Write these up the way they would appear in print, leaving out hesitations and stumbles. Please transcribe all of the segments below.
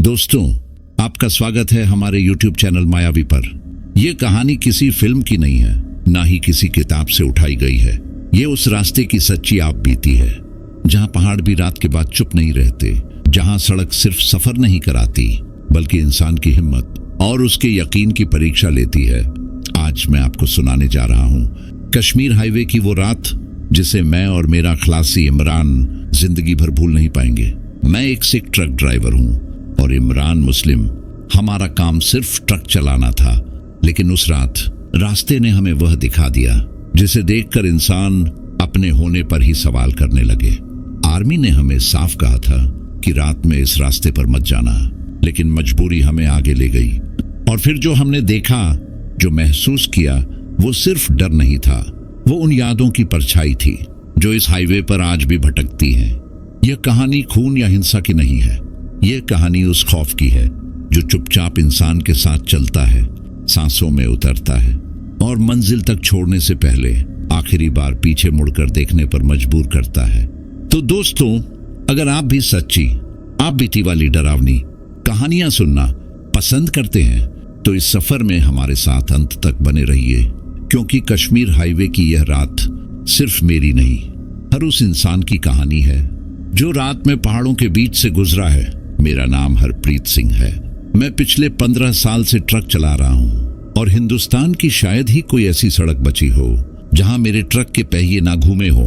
दोस्तों, आपका स्वागत है हमारे YouTube चैनल मायावी पर। यह कहानी किसी फिल्म की नहीं है, ना ही किसी किताब से उठाई गई है। ये उस रास्ते की सच्ची आप बीती है जहां पहाड़ भी रात के बाद चुप नहीं रहते, जहां सड़क सिर्फ सफर नहीं कराती बल्कि इंसान की हिम्मत और उसके यकीन की परीक्षा लेती है। आज मैं आपको सुनाने जा रहा हूं कश्मीर हाईवे की वो रात जिसे मैं और मेरा खलासी इमरान जिंदगी भर भूल नहीं पाएंगे। मैं एक सिख ट्रक ड्राइवर हूं और इमरान मुस्लिम। हमारा काम सिर्फ ट्रक चलाना था, लेकिन उस रात रास्ते ने हमें वह दिखा दिया जिसे देखकर इंसान अपने होने पर ही सवाल करने लगे। आर्मी ने हमें साफ कहा था कि रात में इस रास्ते पर मत जाना, लेकिन मजबूरी हमें आगे ले गई। और फिर जो हमने देखा, जो महसूस किया, वो सिर्फ डर नहीं था, वो उन यादों की परछाई थी जो इस हाईवे पर आज भी भटकती हैं। यह कहानी खून या हिंसा की नहीं है, यह कहानी उस खौफ की है जो चुपचाप इंसान के साथ चलता है, सांसों में उतरता है और मंजिल तक छोड़ने से पहले आखिरी बार पीछे मुड़कर देखने पर मजबूर करता है। तो दोस्तों, अगर आप भी सच्ची, आप बीती वाली डरावनी कहानियां सुनना पसंद करते हैं तो इस सफर में हमारे साथ अंत तक बने रहिए, क्योंकि कश्मीर हाईवे की यह रात सिर्फ मेरी नहीं, हर उस इंसान की कहानी है जो रात में पहाड़ों के बीच से गुजरा है। मेरा नाम हरप्रीत सिंह है। मैं पिछले 15 साल से ट्रक चला रहा हूं और हिंदुस्तान की शायद ही कोई ऐसी सड़क बची हो जहां मेरे ट्रक के पहिए ना घूमे हो।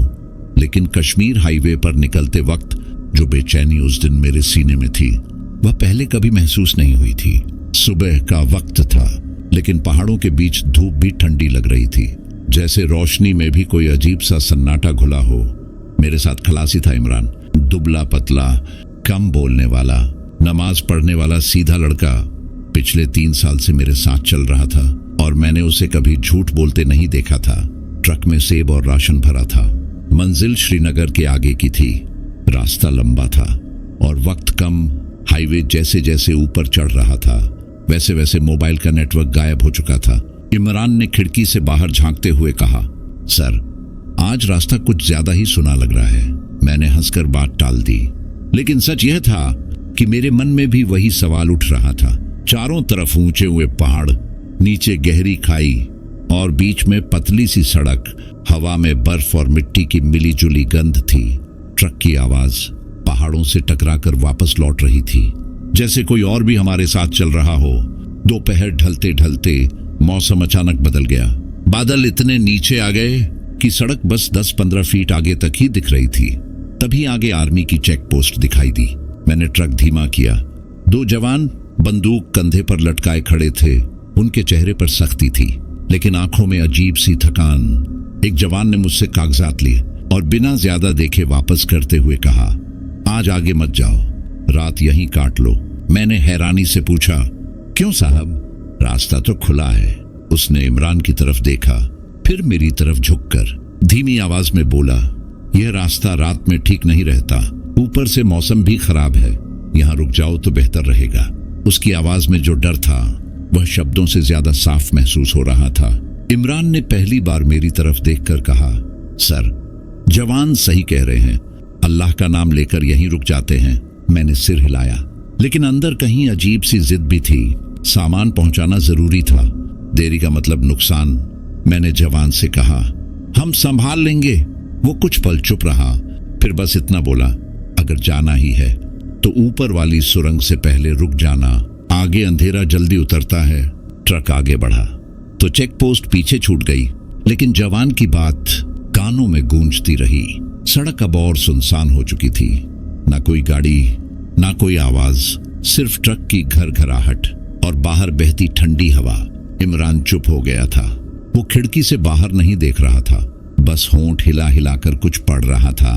लेकिन कश्मीर हाईवे पर निकलते वक्त जो बेचैनी उस दिन मेरे सीने में थी, वह पहले कभी महसूस नहीं हुई थी। सुबह का वक्त था, लेकिन पहाड़ों के बीच धूप भी ठंडी लग रही थी, जैसे रोशनी में भी कोई अजीब सा सन्नाटा घुला हो। मेरे साथ खलासी था इमरान, दुबला पतला, कम बोलने वाला, नमाज पढ़ने वाला सीधा लड़का। पिछले 3 साल से मेरे साथ चल रहा था और मैंने उसे कभी झूठ बोलते नहीं देखा था। ट्रक में सेब और राशन भरा था। मंजिल श्रीनगर के आगे की थी। रास्ता लंबा था और वक्त कम। हाईवे जैसे जैसे ऊपर चढ़ रहा था, वैसे वैसे मोबाइल का नेटवर्क गायब हो चुका था। इमरान ने खिड़की से बाहर झांकते हुए कहा, सर, आज रास्ता कुछ ज्यादा ही सुना लग रहा है। मैंने हंसकर बात टाल दी, लेकिन सच यह था कि मेरे मन में भी वही सवाल उठ रहा था। चारों तरफ ऊंचे हुए पहाड़, नीचे गहरी खाई और बीच में पतली सी सड़क। हवा में बर्फ और मिट्टी की मिलीजुली गंध थी। ट्रक की आवाज पहाड़ों से टकराकर वापस लौट रही थी, जैसे कोई और भी हमारे साथ चल रहा हो। दोपहर ढलते ढलते मौसम अचानक बदल गया। बादल इतने नीचे आ गए कि सड़क बस 10-15 फीट आगे तक ही दिख रही थी। तभी आगे आर्मी की चेक पोस्ट दिखाई दी। मैंने ट्रक धीमा किया। 2 जवान बंदूक कंधे पर लटकाए खड़े थे। उनके चेहरे पर सख्ती थी, लेकिन आंखों में अजीब सी थकान। एक जवान ने मुझसे कागजात लिए और बिना ज्यादा देखे वापस करते हुए कहा, आज आगे मत जाओ, रात यहीं काट लो। मैंने हैरानी से पूछा, क्यों साहब? रास्ता तो खुला है। उसने इमरान की तरफ देखा, फिर मेरी तरफ झुककर धीमी आवाज में बोला, यह रास्ता रात में ठीक नहीं रहता। ऊपर से मौसम भी खराब है। यहाँ रुक जाओ तो बेहतर रहेगा। उसकी आवाज में जो डर था, वह शब्दों से ज्यादा साफ महसूस हो रहा था। इमरान ने पहली बार मेरी तरफ देखकर कहा, सर, जवान सही कह रहे हैं, अल्लाह का नाम लेकर यहीं रुक जाते हैं। मैंने सिर हिलाया, लेकिन अंदर कहीं अजीब सी जिद भी थी। सामान पहुंचाना जरूरी था। देरी का मतलब नुकसान। मैंने जवान से कहा, हम संभाल लेंगे। वो कुछ पल चुप रहा, फिर बस इतना बोला, अगर जाना ही है तो ऊपर वाली सुरंग से पहले रुक जाना, आगे अंधेरा जल्दी उतरता है। ट्रक आगे बढ़ा तो चेक पोस्ट पीछे छूट गई, लेकिन जवान की बात कानों में गूंजती रही। सड़क अब और सुनसान हो चुकी थी। ना कोई गाड़ी, ना कोई आवाज, सिर्फ ट्रक की घरघराहट और बाहर बहती ठंडी हवा। इमरान चुप हो गया था। वो खिड़की से बाहर नहीं देख रहा था, बस होंठ हिला हिलाकर कुछ पढ़ रहा था।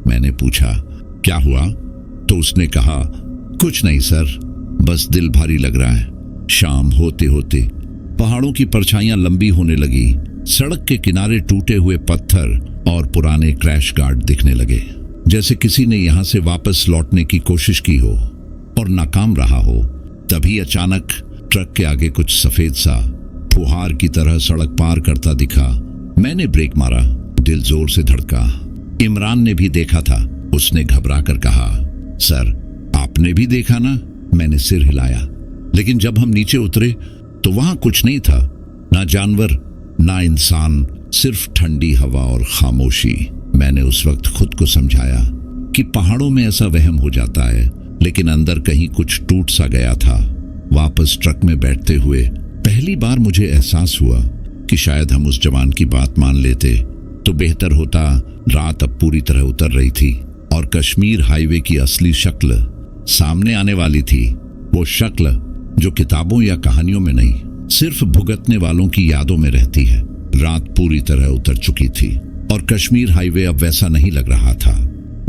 मैंने पूछा, क्या हुआ? तो उसने कहा, कुछ नहीं सर, बस दिल भारी लग रहा है। शाम होते होते पहाड़ों की परछाइयां लंबी होने लगी। सड़क के किनारे टूटे हुए पत्थर और पुराने क्रैश गार्ड दिखने लगे, जैसे किसी ने यहां से वापस लौटने की कोशिश की हो और नाकाम रहा हो। तभी अचानक ट्रक के आगे कुछ सफेद सा फुहार की तरह सड़क पार करता दिखा। मैंने ब्रेक मारा, दिल जोर से धड़का। इमरान ने भी देखा था। उसने घबरा कर कहा, सर, आपने भी देखा ना? मैंने सिर हिलाया, लेकिन जब हम नीचे उतरे तो वहां कुछ नहीं था, ना जानवर ना इंसान, सिर्फ ठंडी हवा और खामोशी। मैंने उस वक्त खुद को समझाया कि पहाड़ों में ऐसा वहम हो जाता है, लेकिन अंदर कहीं कुछ टूट सा गया था। वापस ट्रक में बैठते हुए पहली बार मुझे एहसास हुआ कि शायद हम उस जवान की बात मान लेते तो बेहतर होता। रात अब पूरी तरह उतर रही थी और कश्मीर हाईवे की असली शक्ल सामने आने वाली थी। वो शक्ल जो किताबों या कहानियों में नहीं, सिर्फ भुगतने वालों की यादों में रहती है। रात पूरी तरह उतर चुकी थी और कश्मीर हाईवे अब वैसा नहीं लग रहा था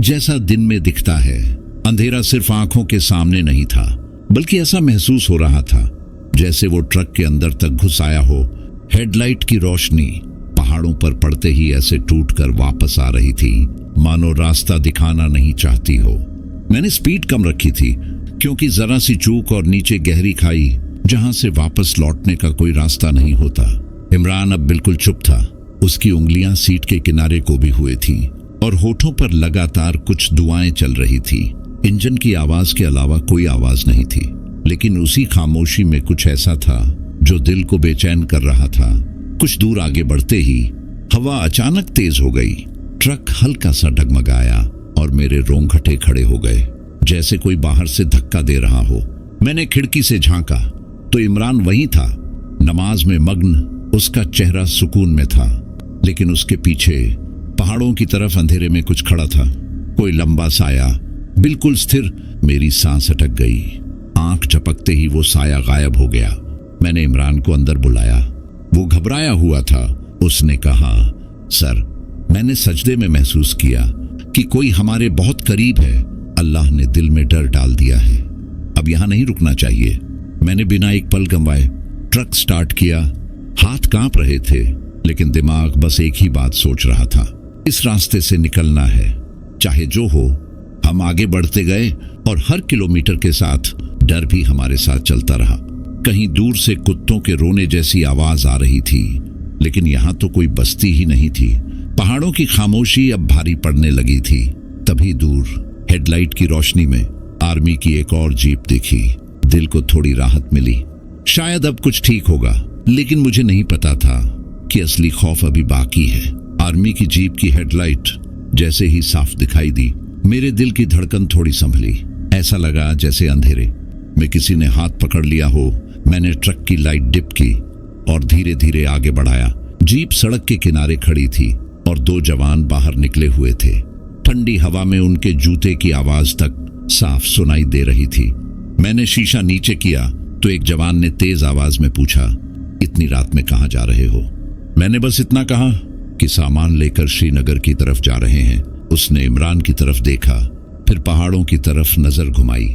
जैसा दिन में दिखता है। अंधेरा सिर्फ आंखों के सामने नहीं था, बल्कि ऐसा महसूस हो रहा था जैसे वो ट्रक के अंदर तक घुस आया हो। हेडलाइट की रोशनी पहाड़ों पर पड़ते ही ऐसे टूटकर वापस आ रही थी, मानो रास्ता दिखाना नहीं चाहती हो। मैंने स्पीड कम रखी थी क्योंकि जरा सी चूक और नीचे गहरी खाई जहां से वापस लौटने का कोई रास्ता नहीं होता। इमरान अब बिल्कुल चुप था। उसकी उंगलियां सीट के किनारे को भी हुए थी और होठों पर लगातार कुछ दुआएं चल रही थी। इंजन की आवाज के अलावा कोई आवाज नहीं थी, लेकिन उसी खामोशी में कुछ ऐसा था जो दिल को बेचैन कर रहा था। कुछ दूर आगे बढ़ते ही हवा अचानक तेज हो गई। ट्रक हल्का सा डगमगाया और मेरे रोंगटे खड़े हो गए, जैसे कोई बाहर से धक्का दे रहा हो। मैंने खिड़की से झांका तो इमरान वहीं था, नमाज में मग्न। उसका चेहरा सुकून में था, लेकिन उसके पीछे पहाड़ों की तरफ अंधेरे में कुछ खड़ा था, कोई लंबा साया, बिल्कुल स्थिर। मेरी सांस अटक गई। आंख झपकते ही वो साया गायब हो गया। मैंने इमरान को अंदर बुलाया। वो घबराया हुआ था। उसने कहा, सर, मैंने सजदे में महसूस किया कि कोई हमारे बहुत करीब है। अल्लाह ने दिल में डर डाल दिया है। अब यहां नहीं रुकना चाहिए। मैंने बिना एक पल गंवाए ट्रक स्टार्ट किया। हाथ कांप रहे थे, लेकिन दिमाग बस एक ही बात सोच रहा था, इस रास्ते से निकलना है, चाहे जो हो। हम आगे बढ़ते गए और हर किलोमीटर के साथ डर भी हमारे साथ चलता रहा। कहीं दूर से कुत्तों के रोने जैसी आवाज आ रही थी, लेकिन यहां तो कोई बस्ती ही नहीं थी। पहाड़ों की खामोशी अब भारी पड़ने लगी थी। तभी दूर हेडलाइट की रोशनी में आर्मी की एक और जीप दिखी। दिल को थोड़ी राहत मिली। शायद अब कुछ ठीक होगा, लेकिन मुझे नहीं पता था कि असली खौफ अभी बाकी है। आर्मी की जीप की हेडलाइट जैसे ही साफ दिखाई दी, मेरे दिल की धड़कन थोड़ी संभली। ऐसा लगा जैसे अंधेरे में किसी ने हाथ पकड़ लिया हो। मैंने ट्रक की लाइट डिप की और धीरे धीरे आगे बढ़ाया। जीप सड़क के किनारे खड़ी थी और दो जवान बाहर निकले हुए थे। ठंडी हवा में उनके जूते की आवाज तक साफ सुनाई दे रही थी। मैंने शीशा नीचे किया तो एक जवान ने तेज आवाज में पूछा, इतनी रात में कहां जा रहे हो? मैंने बस इतना कहा कि सामान लेकर श्रीनगर की तरफ जा रहे हैं। उसने इमरान की तरफ देखा, फिर पहाड़ों की तरफ नजर घुमाई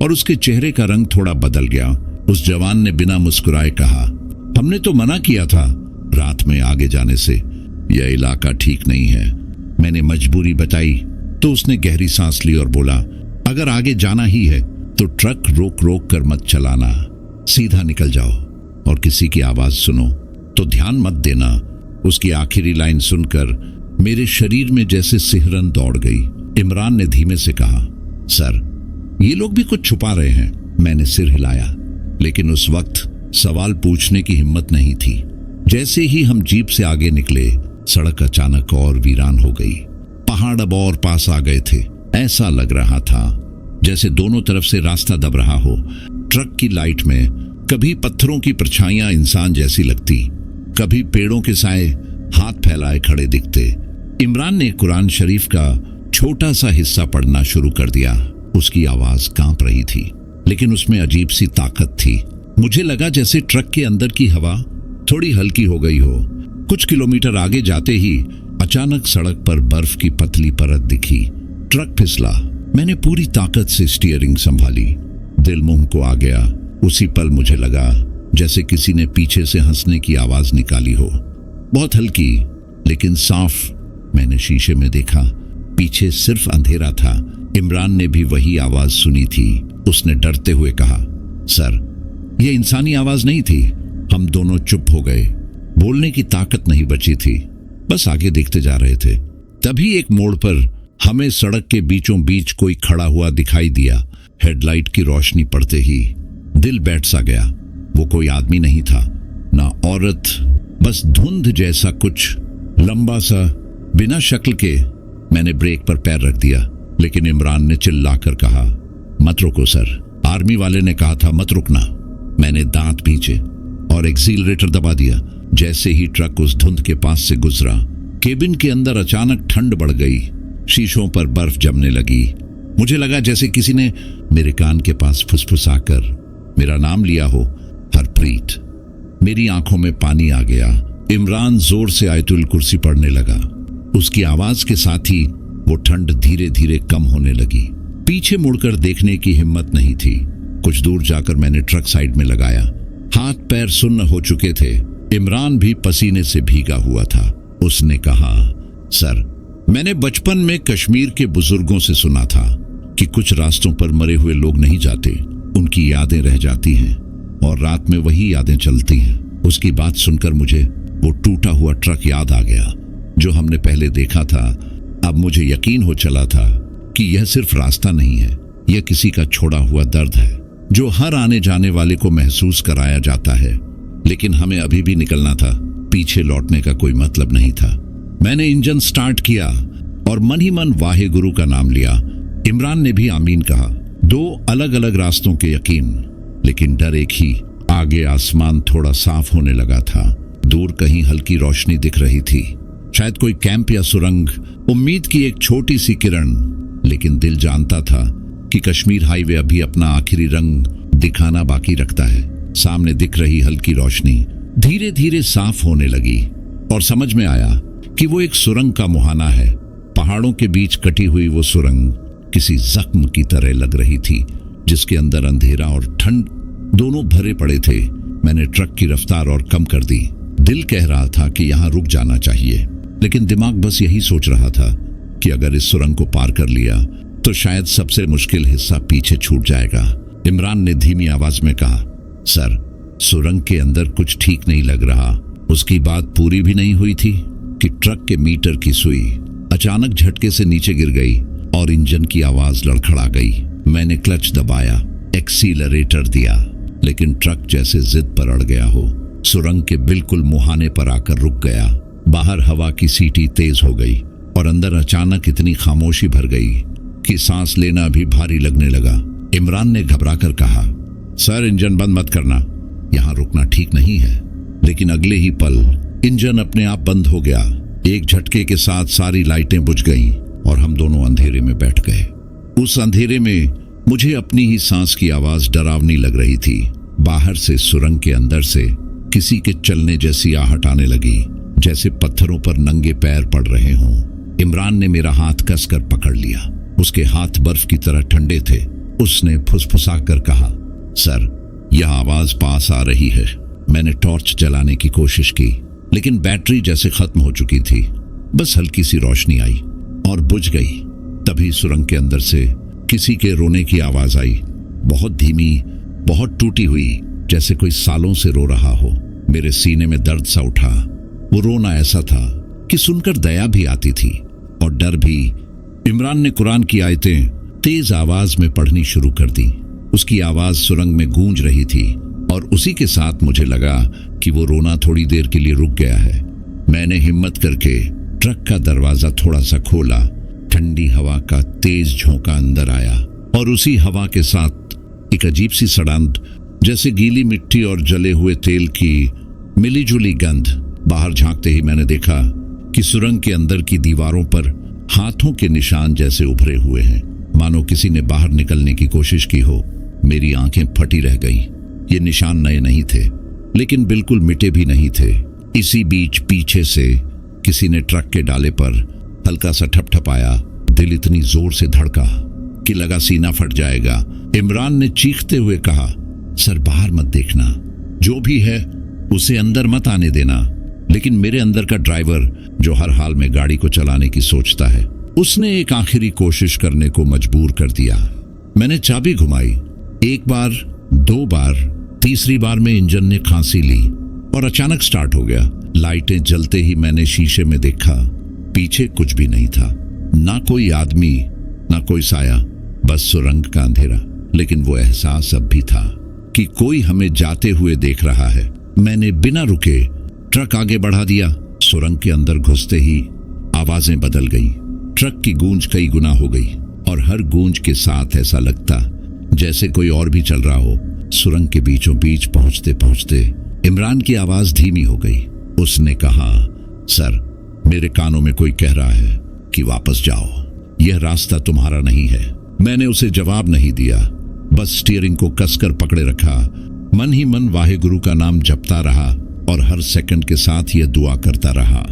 और उसके चेहरे का रंग थोड़ा बदल गया। उस जवान ने बिना मुस्कुराए कहा, हमने तो मना किया था रात में आगे जाने से, यह इलाका ठीक नहीं है। मैंने मजबूरी बताई तो उसने गहरी सांस ली और बोला, अगर आगे जाना ही है तो ट्रक रोक रोक कर मत चलाना, सीधा निकल जाओ और किसी की आवाज सुनो तो ध्यान मत देना। उसकी आखिरी लाइन सुनकर मेरे शरीर में जैसे सिहरन दौड़ गई। इमरान ने धीमे से कहा, सर, ये लोग भी कुछ छुपा रहे हैं। मैंने सिर हिलाया, लेकिन उस वक्त सवाल पूछने की हिम्मत नहीं थी। जैसे ही हम जीप से आगे निकले, सड़क अचानक और वीरान हो गई। पहाड़ अब और पास आ गए थे। ऐसा लग रहा था जैसे दोनों तरफ से रास्ता दब रहा हो। ट्रक की लाइट में कभी पत्थरों की परछाइयां इंसान जैसी लगती, कभी पेड़ों के साए हाथ फैलाए खड़े दिखते। इमरान ने कुरान शरीफ का छोटा सा हिस्सा पढ़ना शुरू कर दिया। उसकी आवाज कांप रही थी, लेकिन उसमें अजीब सी ताकत थी। मुझे लगा जैसे ट्रक के अंदर की हवा थोड़ी हल्की हो गई हो। कुछ किलोमीटर आगे जाते ही अचानक सड़क पर बर्फ की पतली परत दिखी। ट्रक फिसला। मैंने पूरी ताकत से स्टीयरिंग संभाली। दिल मुंह को आ गया। उसी पल मुझे लगा जैसे किसी ने पीछे से हंसने की आवाज निकाली हो, बहुत हल्की लेकिन साफ। मैंने शीशे में देखा, पीछे सिर्फ अंधेरा था। इमरान ने भी वही आवाज सुनी थी। उसने डरते हुए कहा, सर, यह इंसानी आवाज नहीं थी। हम दोनों चुप हो गए। बोलने की ताकत नहीं बची थी, बस आगे देखते जा रहे थे। तभी एक मोड़ पर हमें सड़क के बीचों बीच कोई खड़ा हुआ दिखाई दिया। हेडलाइट की रोशनी पड़ते ही दिल बैठ सा गया। वो कोई आदमी नहीं था, ना औरत, बस धुंध जैसा कुछ, लंबा सा, बिना शक्ल के। मैंने ब्रेक पर पैर रख दिया, लेकिन इमरान ने चिल्लाकर कहा, मत रुको सर। आर्मी वाले ने कहा था मत रुकना। मैंने दांत भींचे और एक्सीलरेटर दबा दिया। जैसे ही ट्रक उस धुंध के पास से गुजरा, केबिन के अंदर अचानक ठंड बढ़ गई। शीशों पर बर्फ जमने लगी। मुझे लगा जैसे किसी ने मेरे कान के पास फुसफुसाकर मेरा नाम लिया हो, हरप्रीत। मेरी आंखों में पानी आ गया। इमरान जोर से आयतुल कुर्सी पढ़ने लगा। उसकी आवाज के साथ ही वो ठंड धीरे धीरे कम होने लगी। पीछे मुड़कर देखने की हिम्मत नहीं थी। कुछ दूर जाकर मैंने ट्रक साइड में लगाया। हाथ पैर सुन्न हो चुके थे। इमरान भी पसीने से भीगा हुआ था। उसने कहा, सर, मैंने बचपन में कश्मीर के बुजुर्गों से सुना था कि कुछ रास्तों पर मरे हुए लोग नहीं जाते, उनकी यादें रह जाती हैं और रात में वही यादें चलती हैं। उसकी बात सुनकर मुझे वो टूटा हुआ ट्रक याद आ गया जो हमने पहले देखा था। अब मुझे यकीन हो चला था कि यह सिर्फ रास्ता नहीं है, यह किसी का छोड़ा हुआ दर्द है जो हर आने जाने वाले को महसूस कराया जाता है। लेकिन हमें अभी भी निकलना था। पीछे लौटने का कोई मतलब नहीं था। मैंने इंजन स्टार्ट किया और मन ही मन वाहे गुरु का नाम लिया। इमरान ने भी आमीन कहा। दो अलग अलग रास्तों के यकीन, लेकिन डर एक ही। आगे आसमान थोड़ा साफ होने लगा था। दूर कहीं हल्की रोशनी दिख रही थी, शायद कोई कैंप या सुरंग। उम्मीद की एक छोटी सी किरण। लेकिन दिल जानता था कि कश्मीर हाईवे अभी अपना आखिरी रंग दिखाना बाकी रखता है। सामने दिख रही हल्की रोशनी धीरे धीरे साफ होने लगी और समझ में आया कि वो एक सुरंग का मुहाना है। पहाड़ों के बीच कटी हुई वो सुरंग किसी जख्म की तरह लग रही थी, जिसके अंदर अंधेरा और ठंड दोनों भरे पड़े थे। मैंने ट्रक की रफ्तार और कम कर दी। दिल कह रहा था कि यहाँ रुक जाना चाहिए, लेकिन दिमाग बस यही सोच रहा था कि अगर इस सुरंग को पार कर लिया तो शायद सबसे मुश्किल हिस्सा पीछे छूट जाएगा। इमरान ने धीमी आवाज में कहा, सर, सुरंग के अंदर कुछ ठीक नहीं लग रहा। उसकी बात पूरी भी नहीं हुई थी कि ट्रक के मीटर की सुई अचानक झटके से नीचे गिर गई और इंजन की आवाज लड़खड़ा गई। मैंने क्लच दबाया, एक्सीलरेटर दिया, लेकिन ट्रक जैसे जिद पर अड़ गया हो। सुरंग के बिल्कुल मुहाने पर आकर रुक गया। बाहर हवा की सीटी तेज हो गई और अंदर अचानक इतनी खामोशी भर गई कि सांस लेना भी भारी लगने लगा। इमरान ने घबराकर कहा, सर, इंजन बंद मत करना, यहाँ रुकना ठीक नहीं है। लेकिन अगले ही पल इंजन अपने आप बंद हो गया। एक झटके के साथ सारी लाइटें बुझ गईं और हम दोनों अंधेरे में बैठ गए। उस अंधेरे में मुझे अपनी ही सांस की आवाज डरावनी लग रही थी। बाहर से सुरंग के अंदर से किसी के चलने जैसी आहट आने लगी, जैसे पत्थरों पर नंगे पैर पड़ रहे हों। इमरान ने मेरा हाथ कसकर पकड़ लिया। उसके हाथ बर्फ की तरह ठंडे थे। उसने फुसफुसाकर कहा, सर, यह आवाज पास आ रही है। मैंने टॉर्च जलाने की कोशिश की, लेकिन बैटरी जैसे खत्म हो चुकी थी। बस हल्की सी रोशनी आई और बुझ गई। तभी सुरंग के अंदर से किसी के रोने की आवाज आई, बहुत धीमी, बहुत टूटी हुई, जैसे कोई सालों से रो रहा हो। मेरे सीने में दर्द सा उठा। वो रोना ऐसा था कि सुनकर दया भी आती थी और डर भी। इमरान ने कुरान की आयतें तेज आवाज में पढ़नी शुरू कर दी। उसकी आवाज सुरंग में गूंज रही थी और उसी के साथ मुझे लगा कि वो रोना थोड़ी देर के लिए रुक गया है। मैंने हिम्मत करके ट्रक का दरवाजा थोड़ा सा खोला। ठंडी हवा का तेज झोंका अंदर आया और उसी हवा के साथ एक अजीब सी सड़ांध, जैसे गीली मिट्टी और जले हुए तेल की मिलीजुली गंध। बाहर झांकते ही मैंने देखा कि सुरंग के अंदर की दीवारों पर हाथों के निशान जैसे उभरे हुए हैं, मानो किसी ने बाहर निकलने की कोशिश की हो। मेरी आंखें फटी रह गईं। ये निशान नए नहीं थे, लेकिन बिल्कुल मिटे भी नहीं थे। इसी बीच पीछे से किसी ने ट्रक के डाले पर हल्का सा ठपठपाया। दिल इतनी जोर से धड़का कि लगा सीना फट जाएगा। इमरान ने चीखते हुए कहा, सर, बाहर मत देखना, जो भी है उसे अंदर मत आने देना। लेकिन मेरे अंदर का ड्राइवर, जो हर हाल में गाड़ी को चलाने की सोचता है, उसने एक आखिरी कोशिश करने को मजबूर कर दिया। मैंने चाबी घुमाई, एक बार, दो बार, तीसरी बार में इंजन ने खांसी ली और अचानक स्टार्ट हो गया। लाइटें जलते ही मैंने शीशे में देखा। पीछे कुछ भी नहीं था, ना कोई आदमी, ना कोई साया, बस सुरंग का अंधेरा। लेकिन वो एहसास अब भी था कि कोई हमें जाते हुए देख रहा है। मैंने बिना रुके ट्रक आगे बढ़ा दिया। सुरंग के अंदर घुसते ही आवाजें बदल गई। ट्रक की गूंज कई गुना हो गई और हर गूंज के साथ ऐसा लगता जैसे कोई और भी चल रहा हो। सुरंग के बीचों बीच पहुंचते पहुंचते इमरान की आवाज धीमी हो गई। उसने कहा, सर, मेरे कानों में कोई कह रहा है कि वापस जाओ, यह रास्ता तुम्हारा नहीं है। मैंने उसे जवाब नहीं दिया, बस स्टीयरिंग को कसकर पकड़े रखा। मन ही मन वाहेगुरु का नाम जपता रहा और हर सेकंड के साथ यह दुआ करता रहा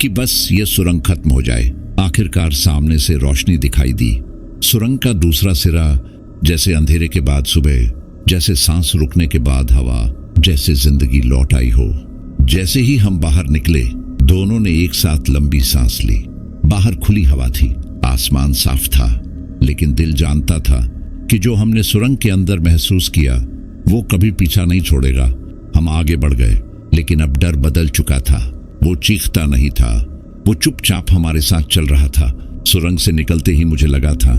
कि बस ये सुरंग खत्म हो जाए। आखिरकार सामने से रोशनी दिखाई दी। सुरंग का दूसरा सिरा जैसे अंधेरे के बाद सुबह, जैसे सांस रुकने के बाद हवा, जैसे जिंदगी लौट आई हो। जैसे ही हम बाहर निकले, दोनों ने एक साथ लंबी सांस ली। बाहर खुली हवा थी, आसमान साफ था, लेकिन दिल जानता था कि जो हमने सुरंग के अंदर महसूस किया वो कभी पीछा नहीं छोड़ेगा। हम आगे बढ़ गए, लेकिन अब डर बदल चुका था। वो चीखता नहीं था, वो चुपचाप हमारे साथ चल रहा था। सुरंग से निकलते ही मुझे लगा था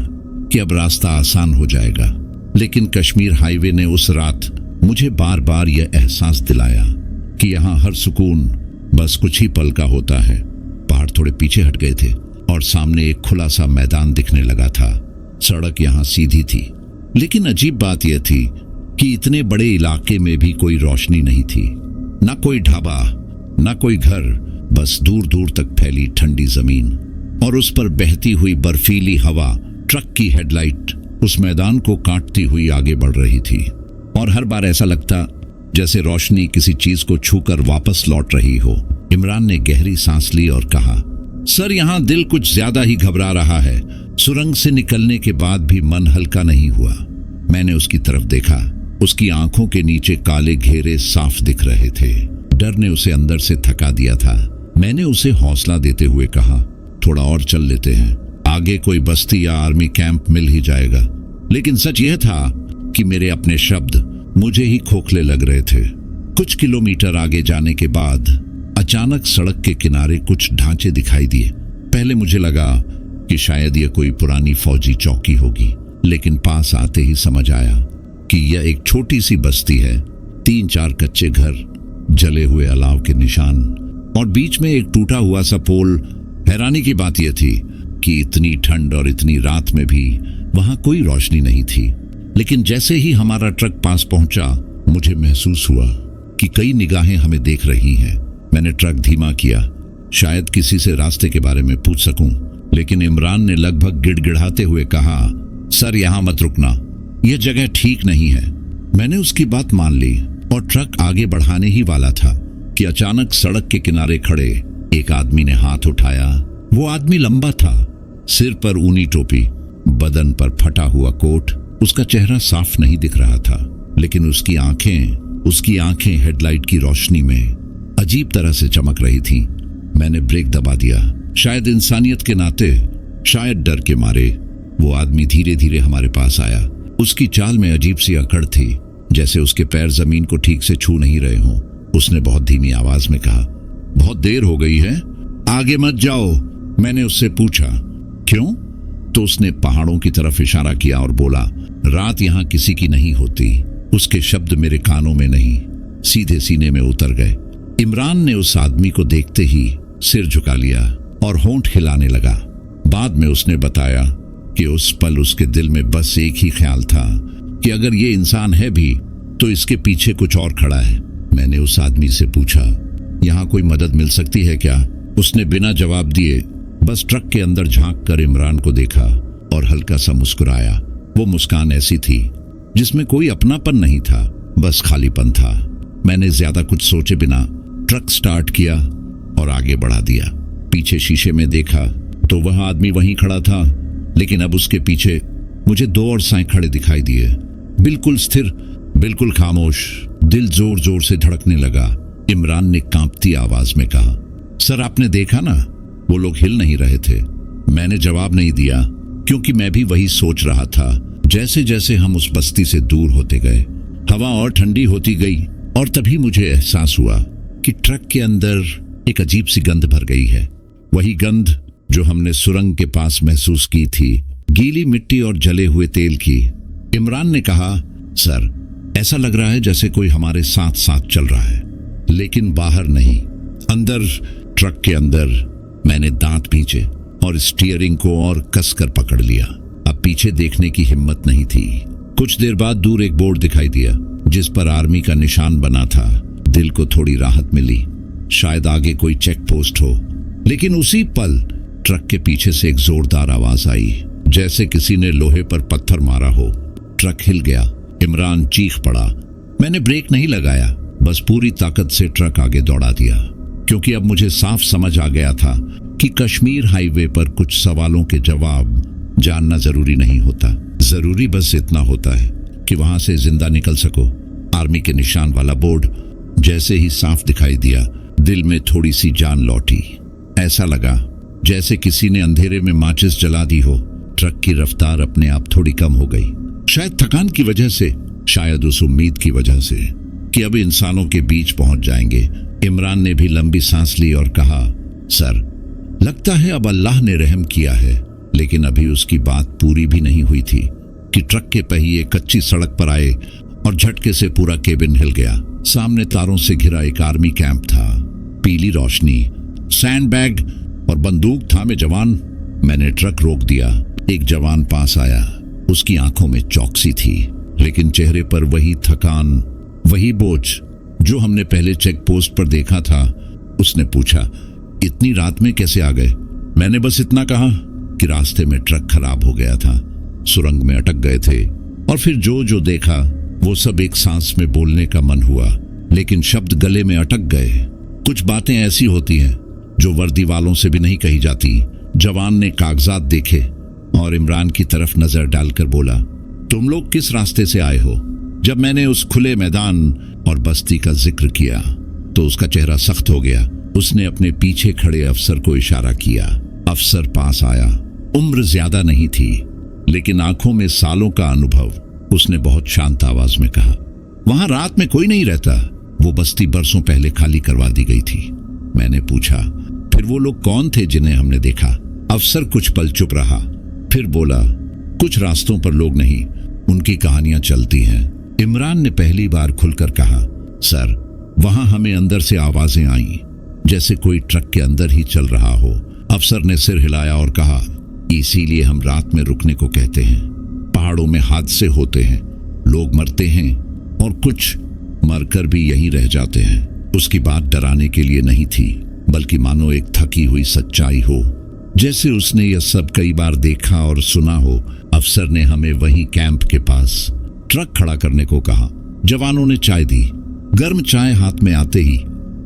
कि अब रास्ता आसान हो जाएगा, लेकिन कश्मीर हाईवे ने उस रात मुझे बार बार यह एहसास दिलाया कि यहाँ हर सुकून बस कुछ ही पल का होता है। पहाड़ थोड़े पीछे हट गए थे और सामने एक खुला सा मैदान दिखने लगा था। सड़क यहाँ सीधी थी, लेकिन अजीब बात यह थी कि इतने बड़े इलाके में भी कोई रोशनी नहीं थी। ना कोई ढाबा, ना कोई घर, बस दूर दूर तक फैली ठंडी जमीन और उस पर बहती हुई बर्फीली हवा। ट्रक की हेडलाइट उस मैदान को काटती हुई आगे बढ़ रही थी और हर बार ऐसा लगता जैसे रोशनी किसी चीज को छूकर वापस लौट रही हो। इमरान ने गहरी सांस ली और कहा, सर, यहाँ दिल कुछ ज्यादा ही घबरा रहा है। सुरंग से निकलने के बाद भी मन हल्का नहीं हुआ। मैंने उसकी तरफ देखा। उसकी आंखों के नीचे काले घेरे साफ दिख रहे थे। डर ने उसे अंदर से थका दिया था। मैंने उसे हौसला देते हुए कहा, थोड़ा और चल लेते हैं, आगे कोई बस्ती या आर्मी कैंप मिल ही जाएगा। लेकिन सच यह था कि मेरे अपने शब्द मुझे ही खोखले लग रहे थे। कुछ किलोमीटर आगे जाने के बाद अचानक सड़क के किनारे कुछ ढांचे दिखाई दिए। पहले मुझे लगा कि शायद यह कोई पुरानी फौजी चौकी होगी, लेकिन पास आते ही समझ आया कि यह एक छोटी सी बस्ती है। 3-4 कच्चे घर, जले हुए अलाव के निशान और बीच में एक टूटा हुआ सा पोल। हैरानी की बात यह थी कि इतनी ठंड और इतनी रात में भी वहां कोई रोशनी नहीं थी। लेकिन जैसे ही हमारा ट्रक पास पहुंचा, मुझे महसूस हुआ कि कई निगाहें हमें देख रही हैं। मैंने ट्रक धीमा किया, शायद किसी से रास्ते के बारे में पूछ सकूं, लेकिन इमरान ने लगभग गिड़गिड़ाते हुए कहा, सर, यहां मत रुकना, यह जगह ठीक नहीं है। मैंने उसकी बात मान ली और ट्रक आगे बढ़ाने ही वाला था कि अचानक सड़क के किनारे खड़े एक आदमी ने हाथ उठाया। वो आदमी लंबा था, सिर पर ऊनी टोपी, बदन पर फटा हुआ कोट। उसका चेहरा साफ नहीं दिख रहा था, लेकिन उसकी आंखें हेडलाइट की रोशनी में अजीब तरह से चमक रही थी। मैंने ब्रेक दबा दिया, शायद इंसानियत के नाते, शायद डर के मारे। वो आदमी धीरे धीरे हमारे पास आया। उसकी चाल में अजीब सी अकड़ थी, जैसे उसके पैर जमीन को ठीक से छू नहीं रहे हों। उसने बहुत धीमी आवाज में कहा, बहुत देर हो गई है, आगे मत जाओ। मैंने उससे पूछा, क्यों? तो उसने पहाड़ों की तरफ इशारा किया और बोला, रात यहाँ किसी की नहीं होती। उसके शब्द मेरे कानों में नहीं, सीधे सीने में उतर गए। इमरान ने उस आदमी को देखते ही सिर झुका लिया और होंठ हिलाने लगा। बाद में उसने बताया कि उस पल उसके दिल में बस एक ही ख्याल था कि अगर ये इंसान है भी तो इसके पीछे कुछ और खड़ा है। मैंने उस आदमी से पूछा, यहाँ कोई मदद मिल सकती है क्या? उसने बिना जवाब दिए बस ट्रक के अंदर झांक कर इमरान को देखा और हल्का सा मुस्कुराया। वो मुस्कान ऐसी थी जिसमें कोई अपनापन नहीं था, बस खालीपन था। मैंने ज्यादा कुछ सोचे बिना ट्रक स्टार्ट किया और आगे बढ़ा दिया। पीछे शीशे में देखा तो वह आदमी वहीं खड़ा था, लेकिन अब उसके पीछे मुझे 2 और साएं खड़े दिखाई दिए, बिल्कुल स्थिर, बिल्कुल खामोश। दिल जोर जोर से धड़कने लगा। इमरान ने कांपती आवाज में कहा, सर, आपने देखा ना, वो लोग हिल नहीं रहे थे। मैंने जवाब नहीं दिया, क्योंकि मैं भी वही सोच रहा था। जैसे जैसे हम उस बस्ती से दूर होते गए, हवा और ठंडी होती गई और तभी मुझे एहसास हुआ कि ट्रक के अंदर एक अजीब सी गंध भर गई है। वही गंध जो हमने सुरंग के पास महसूस की थी, गीली मिट्टी और जले हुए तेल की। इमरान ने कहा, सर, ऐसा लग रहा है जैसे कोई हमारे साथ साथ चल रहा है, लेकिन बाहर नहीं, अंदर, ट्रक के अंदर। मैंने दांत भींचे और स्टीयरिंग को और कसकर पकड़ लिया। अब पीछे देखने की हिम्मत नहीं थी। कुछ देर बाद दूर एक बोर्ड दिखाई दिया जिस पर आर्मी का निशान बना था। दिल को थोड़ी राहत मिली, शायद आगे कोई चेक पोस्ट हो। लेकिन उसी पल ट्रक के पीछे से एक जोरदार आवाज आई, जैसे किसी ने लोहे पर पत्थर मारा हो। ट्रक हिल गया। इमरान चीख पड़ा। मैंने ब्रेक नहीं लगाया, बस पूरी ताकत से ट्रक आगे दौड़ा दिया, क्योंकि अब मुझे साफ समझ आ गया था कि कश्मीर हाईवे पर कुछ सवालों के जवाब जानना जरूरी नहीं होता। जरूरी बस इतना होता है कि वहां से जिंदा निकल सको। आर्मी के निशान वाला बोर्ड जैसे ही साफ दिखाई दिया, दिल में थोड़ी सी जान लौटी। ऐसा लगा जैसे किसी ने अंधेरे में माचिस जला दी हो। ट्रक की रफ्तार अपने आप थोड़ी कम हो गई, शायद थकान की वजह से, शायद उस उम्मीद की वजह से कि अब इंसानों के बीच पहुंच जाएंगे। इमरान ने भी लंबी सांस ली और कहा, सर, लगता है अब अल्लाह ने रहम किया है। लेकिन अभी उसकी बात पूरी भी नहीं हुई थी कि ट्रक के पहिए कच्ची सड़क पर आए और झटके से पूरा केबिन हिल गया। सामने तारों से घिरा एक आर्मी कैंप था। पीली रोशनी, सैंडबैग और बंदूक थामे जवान। मैंने ट्रक रोक दिया। एक जवान पास आया। उसकी आंखों में चौकसी थी, लेकिन चेहरे पर वही थकान, वही बोझ जो हमने पहले चेक पोस्ट पर देखा था। उसने पूछा, इतनी रात में कैसे आ गए? मैंने बस इतना कहा कि रास्ते में ट्रक खराब हो गया था, सुरंग में अटक गए थे। और फिर जो देखा वो सब एक सांस में बोलने का मन हुआ, लेकिन शब्द गले में अटक गए। कुछ बातें ऐसी होती हैं जो वर्दी वालों से भी नहीं कही जाती। जवान ने कागजात देखे और इमरान की तरफ नजर डालकर बोला, तुम लोग किस रास्ते से आए हो? जब मैंने उस खुले मैदान और बस्ती का जिक्र किया तो उसका चेहरा सख्त हो गया। उसने अपने पीछे खड़े अफसर को इशारा किया। अफसर पास आया। उम्र ज्यादा नहीं थी, लेकिन आंखों में सालों का अनुभव। उसने बहुत शांत आवाज में कहा, वहां रात में कोई नहीं रहता। वो बस्ती बरसों पहले खाली करवा दी गई थी। मैंने पूछा, फिर वो लोग कौन थे जिन्हें हमने देखा? अफसर कुछ पल चुप रहा, फिर बोला, कुछ रास्तों पर लोग नहीं, उनकी कहानियां चलती हैं। इमरान ने पहली बार खुलकर कहा, सर, वहां हमें अंदर से आवाजें आईं, जैसे कोई ट्रक के अंदर ही चल रहा हो। अफसर ने सिर हिलाया और कहा, इसीलिए हम रात में रुकने को कहते हैं। पहाड़ों में हादसे होते हैं, लोग मरते हैं और कुछ मरकर भी यहीं रह जाते हैं। उसकी बात डराने के लिए नहीं थी, बल्कि मानो एक थकी हुई सच्चाई हो, जैसे उसने यह सब कई बार देखा और सुना हो। अफसर ने हमें वहीं कैंप के पास ट्रक खड़ा करने को कहा। जवानों ने चाय दी। गर्म चाय हाथ में आते ही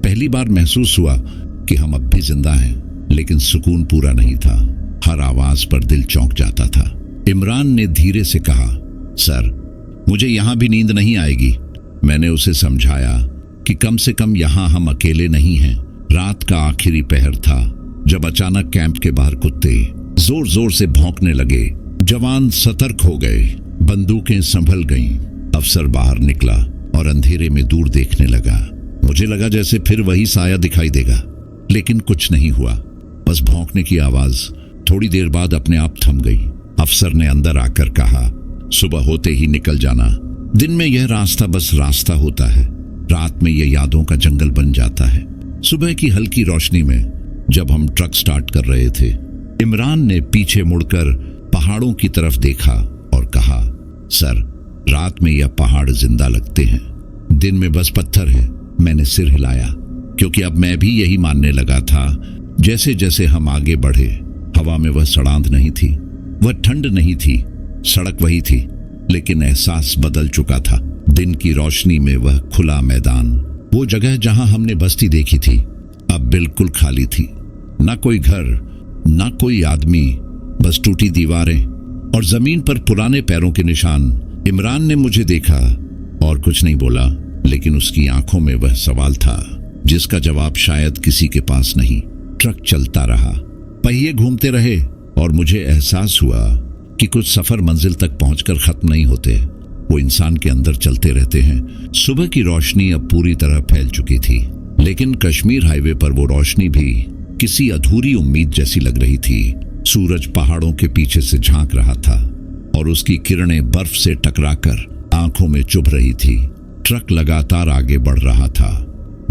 पहली बार महसूस हुआ कि हम अब भी जिंदा हैं, लेकिन सुकून पूरा नहीं था। हर आवाज पर दिल चौंक जाता था। इमरान ने धीरे से कहा, सर, मुझे यहां भी नींद नहीं आएगी। मैंने उसे समझाया कि कम से कम यहां हम अकेले नहीं हैं। रात का आखिरी पहर था जब अचानक कैंप के बाहर कुत्ते जोर जोर से भौंकने लगे। जवान सतर्क हो गए, बंदूकें संभल गईं। अफसर बाहर निकला और अंधेरे में दूर देखने लगा। मुझे लगा जैसे फिर वही साया दिखाई देगा, लेकिन कुछ नहीं हुआ। बस भौंकने की आवाज थोड़ी देर बाद अपने आप थम गई। अफसर ने अंदर आकर कहा, सुबह होते ही निकल जाना। दिन में यह रास्ता बस रास्ता होता है, रात में यह यादों का जंगल बन जाता है। सुबह की हल्की रोशनी में जब हम ट्रक स्टार्ट कर रहे थे, इमरान ने पीछे मुड़कर पहाड़ों की तरफ देखा और कहा, सर, रात में यह पहाड़ जिंदा लगते हैं, दिन में बस पत्थर है। मैंने सिर हिलाया, क्योंकि अब मैं भी यही मानने लगा था। जैसे जैसे हम आगे बढ़े, हवा में वह सड़ांध नहीं थी, वह ठंड नहीं थी, सड़क वही थी, लेकिन एहसास बदल चुका था। दिन की रोशनी में वह खुला मैदान, वो जगह जहां हमने बस्ती देखी थी, अब बिल्कुल खाली थी। ना कोई घर, ना कोई आदमी, बस टूटी दीवारें और जमीन पर पुराने पैरों के निशान। इमरान ने मुझे देखा और कुछ नहीं बोला, लेकिन उसकी आंखों में वह सवाल था जिसका जवाब शायद किसी के पास नहीं। ट्रक चलता रहा, पहिए घूमते रहे और मुझे एहसास हुआ कि कुछ सफर मंजिल तक पहुंचकर खत्म नहीं होते, वो इंसान के अंदर चलते रहते हैं। सुबह की रोशनी अब पूरी तरह फैल चुकी थी, लेकिन कश्मीर हाईवे पर वो रोशनी भी किसी अधूरी उम्मीद जैसी लग रही थी। सूरज पहाड़ों के पीछे से झांक रहा था और उसकी किरणें बर्फ से टकराकर आंखों में चुभ रही थी। ट्रक लगातार आगे बढ़ रहा था,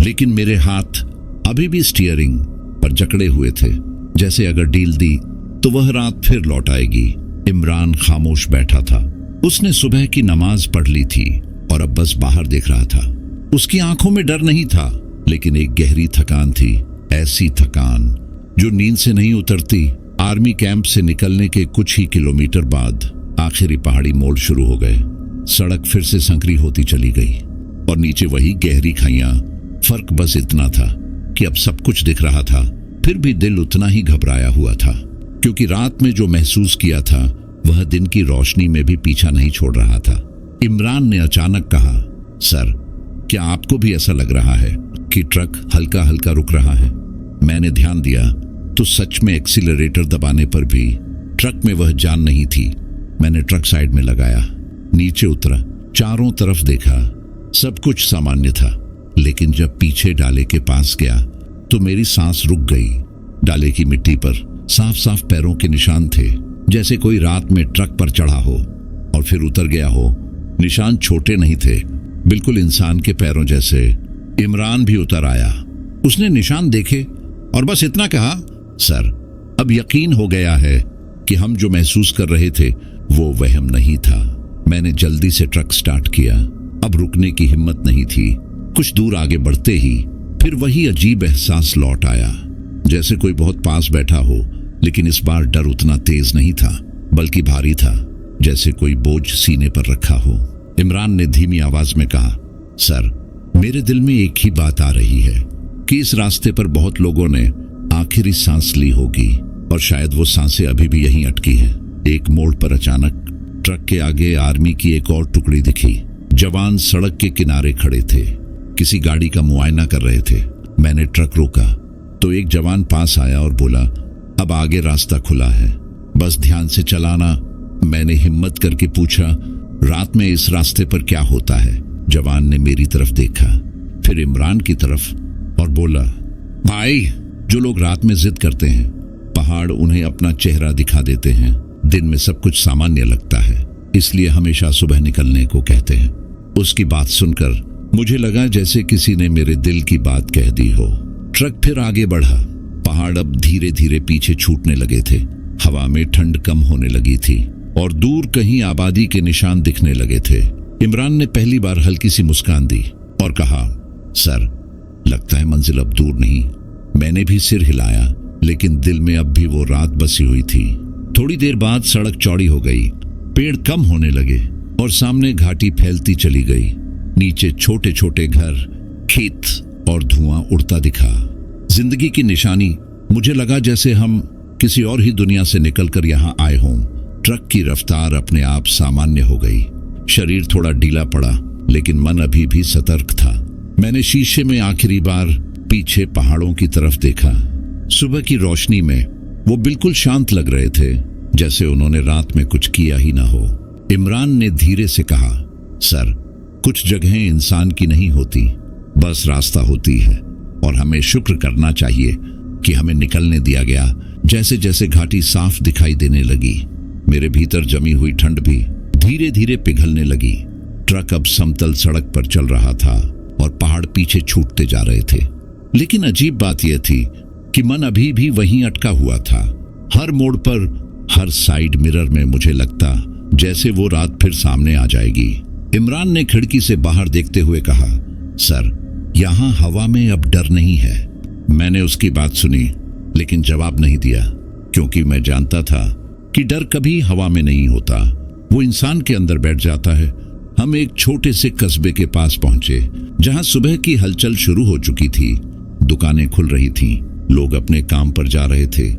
लेकिन मेरे हाथ अभी भी स्टीयरिंग पर जकड़े हुए थे, जैसे अगर डील दी तो वह रात फिर लौट आएगी। इमरान खामोश बैठा था। उसने सुबह की नमाज पढ़ ली थी और अब बस बाहर देख रहा था। उसकी आंखों में डर नहीं था, लेकिन एक गहरी थकान थी, ऐसी थकान जो नींद से नहीं उतरती। आर्मी कैंप से निकलने के कुछ ही किलोमीटर बाद आखिरी पहाड़ी मोड़ शुरू हो गए। सड़क फिर से संकरी होती चली गई और नीचे वही गहरी खाइयां। फर्क बस इतना था कि अब सब कुछ दिख रहा था, फिर भी दिल उतना ही घबराया हुआ था, क्योंकि रात में जो महसूस किया था वह दिन की रोशनी में भी पीछा नहीं छोड़ रहा था। इमरान ने अचानक कहा, सर, क्या आपको भी ऐसा लग रहा है कि ट्रक हल्का हल्का रुक रहा है? मैंने ध्यान दिया तो सच में एक्सीलरेटर दबाने पर भी ट्रक में वह जान नहीं थी। मैंने ट्रक साइड में लगाया, नीचे उतरा, चारों तरफ देखा, सब कुछ सामान्य था। लेकिन जब पीछे डाले के पास गया तो मेरी सांस रुक गई। डाले की मिट्टी पर साफ साफ पैरों के निशान थे, जैसे कोई रात में ट्रक पर चढ़ा हो और फिर उतर गया हो। निशान छोटे नहीं थे, बिल्कुल इंसान के पैरों जैसे। इमरान भी उतर आया। उसने निशान देखे और बस इतना कहा, सर, अब यकीन हो गया है कि हम जो महसूस कर रहे थे वो वहम नहीं था। मैंने जल्दी से ट्रक स्टार्ट किया। अब रुकने की हिम्मत नहीं थी। कुछ दूर आगे बढ़ते ही फिर वही अजीब एहसास लौट आया, जैसे कोई बहुत पास बैठा हो, लेकिन इस बार डर उतना तेज नहीं था, बल्कि भारी था, जैसे कोई बोझ सीने पर रखा हो। इमरान ने धीमी आवाज में कहा, सर, मेरे दिल में एक ही बात आ रही है कि इस रास्ते पर बहुत लोगों ने आखिरी सांस ली होगी और शायद वो सांसें अभी भी यहीं अटकी हैं। एक मोड़ पर अचानक ट्रक के आगे आर्मी की एक और टुकड़ी दिखी। जवान सड़क के किनारे खड़े थे, किसी गाड़ी का मुआयना कर रहे थे। मैंने ट्रक रोका तो एक जवान पास आया और बोला, अब आगे रास्ता खुला है, बस ध्यान से चलाना। मैंने हिम्मत करके पूछा, रात में इस रास्ते पर क्या होता है? जवान ने मेरी तरफ देखा, फिर इमरान की तरफ और बोला, भाई, जो लोग रात में जिद करते हैं, पहाड़ उन्हें अपना चेहरा दिखा देते हैं। दिन में सब कुछ सामान्य लगता है, इसलिए हमेशा सुबह निकलने को कहते हैं। उसकी बात सुनकर मुझे लगा जैसे किसी ने मेरे दिल की बात कह दी हो। ट्रक फिर आगे बढ़ा। पहाड़ अब धीरे धीरे पीछे छूटने लगे थे। हवा में ठंड कम होने लगी थी और दूर कहीं आबादी के निशान दिखने लगे थे। इमरान ने पहली बार हल्की सी मुस्कान दी और कहा, सर, लगता है मंजिल अब दूर नहीं। मैंने भी सिर हिलाया, लेकिन दिल में अब भी वो रात बसी हुई थी। थोड़ी देर बाद सड़क चौड़ी हो गई, पेड़ कम होने लगे और सामने घाटी फैलती चली गई। नीचे छोटे छोटे घर, खेत और धुआं उड़ता दिखा। जिंदगी की निशानी। मुझे लगा जैसे हम किसी और ही दुनिया से निकलकर यहाँ आए हों। ट्रक की रफ्तार अपने आप सामान्य हो गई। शरीर थोड़ा ढीला पड़ा, लेकिन मन अभी भी सतर्क था। मैंने शीशे में आखिरी बार पीछे पहाड़ों की तरफ देखा। सुबह की रोशनी में वो बिल्कुल शांत लग रहे थे, जैसे उन्होंने रात में कुछ किया ही ना हो। इमरान ने धीरे से कहा, सर, कुछ जगहें इंसान की नहीं होती, बस रास्ता होती है, और हमें शुक्र करना चाहिए कि हमें निकलने दिया गया। जैसे जैसे घाटी साफ दिखाई देने लगी, मेरे भीतर जमी हुई ठंड भी धीरे धीरे पिघलने लगी। ट्रक अब समतल सड़क पर चल रहा था और पहाड़ पीछे छूटते जा रहे थे। लेकिन अजीब बात यह थी कि मन अभी भी वहीं अटका हुआ था। हर मोड़ पर, हर साइड मिरर में मुझे लगता जैसे वो रात फिर सामने आ जाएगी। इमरान ने खिड़की से बाहर देखते हुए कहा, सर, यहाँ हवा में अब डर नहीं है। मैंने उसकी बात सुनी, लेकिन जवाब नहीं दिया, क्योंकि मैं जानता था कि डर कभी हवा में नहीं होता, वो इंसान के अंदर बैठ जाता है। हम एक छोटे से कस्बे के पास पहुंचे, जहां सुबह की हलचल शुरू हो चुकी थी। दुकानें खुल रही थीं, लोग अपने काम पर जा रहे थे,